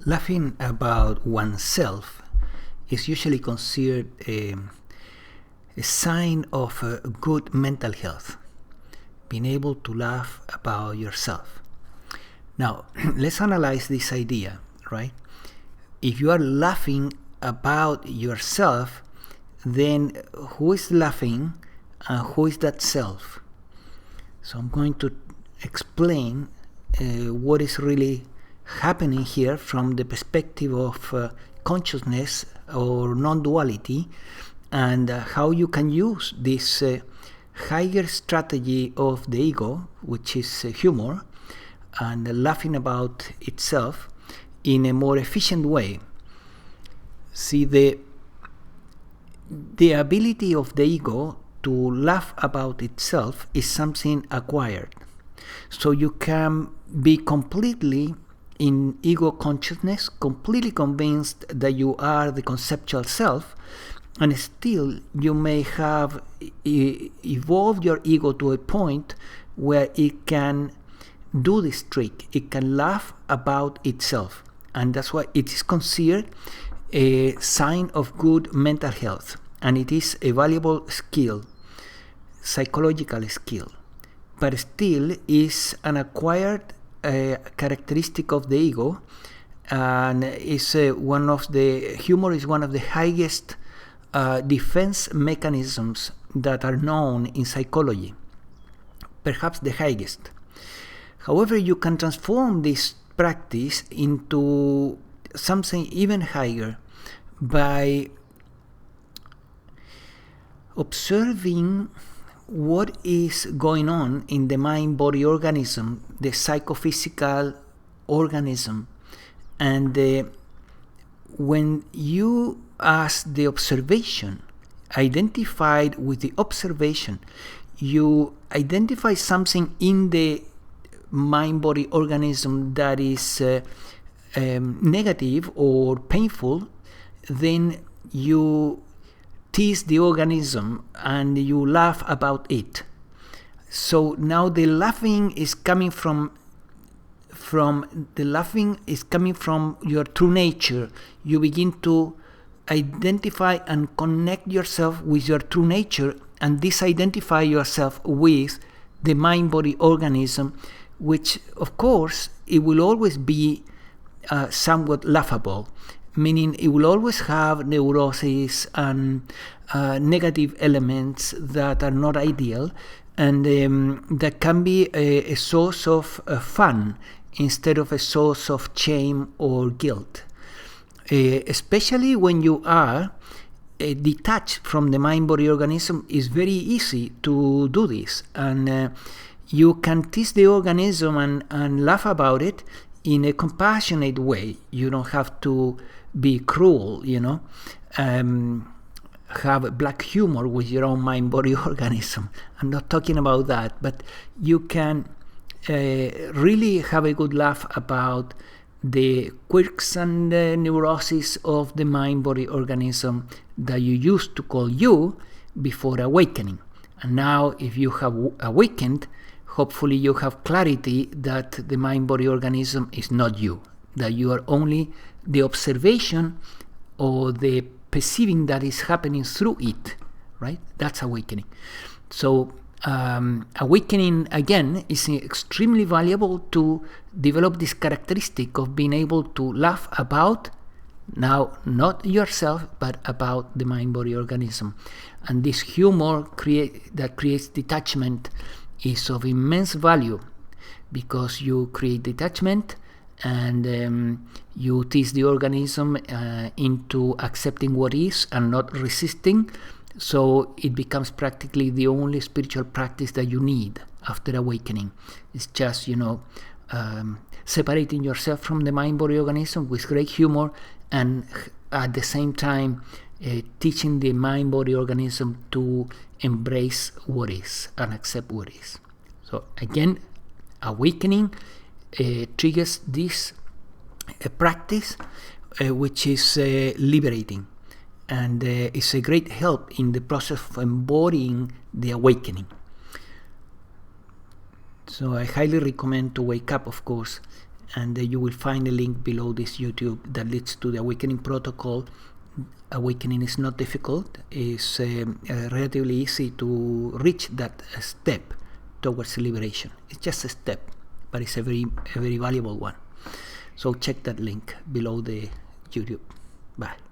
Laughing about oneself is usually considered a sign of good mental health, being able to laugh about yourself. Now, let's analyze this idea, right? If you are laughing about yourself, then who is laughing and who is that self? So I'm going to explain what is really happening here from the perspective of consciousness or non-duality, and how you can use this higher strategy of the ego, which is humor and laughing about itself, in a more efficient way. See, the ability of the ego to laugh about itself is something acquired. So you can be completely in ego consciousness, completely convinced that you are the conceptual self, and still you may have evolved your ego to a point where it can do this trick. It can laugh about itself, and that's why it is considered a sign of good mental health, and it is a valuable skill, psychological skill, but still is an acquired characteristic of the ego, and is humor is one of the highest defense mechanisms that are known in psychology, perhaps the highest. However, you can transform this practice into something even higher by observing what is going on in the mind-body organism, the psychophysical organism. And when you, as the observation, identified with the observation, you identify something in the mind-body organism that is negative or painful, then you tease the organism and you laugh about it. So now the laughing is coming from your true nature. You begin to identify and connect yourself with your true nature and disidentify yourself with the mind-body organism, which of course it will always be somewhat laughable, meaning it will always have neuroses and negative elements that are not ideal, and that can be a source of fun instead of a source of shame or guilt. Especially when you are detached from the mind-body organism, it's very easy to do this, and you can tease the organism and laugh about it in a compassionate way. You don't have to be cruel, have black humor with your own mind-body organism. I'm not talking about that, but you can really have a good laugh about the quirks and the neuroses of the mind-body organism that you used to call you before awakening. And now, if you have awakened, hopefully you have clarity that the mind-body organism is not you, that you are only the observation or the perceiving that is happening through it, right? That's awakening. So awakening, again, is extremely valuable to develop this characteristic of being able to laugh about, now not yourself, but about the mind-body organism. And this humor that creates detachment is of immense value, because you create detachment and you tease the organism into accepting what is and not resisting. So it becomes practically the only spiritual practice that you need after awakening. It's just, separating yourself from the mind-body organism with great humor, and at the same time teaching the mind-body organism to embrace what is and accept what is. So again, awakening triggers this practice, which is liberating, and is a great help in the process of embodying the awakening. So I highly recommend to wake up, of course, and you will find a link below this YouTube that leads to the Awakening Protocol. Awakening is not difficult. It's relatively easy to reach that step towards liberation. It's just a step, but it's a very valuable one. So check that link below the YouTube. Bye.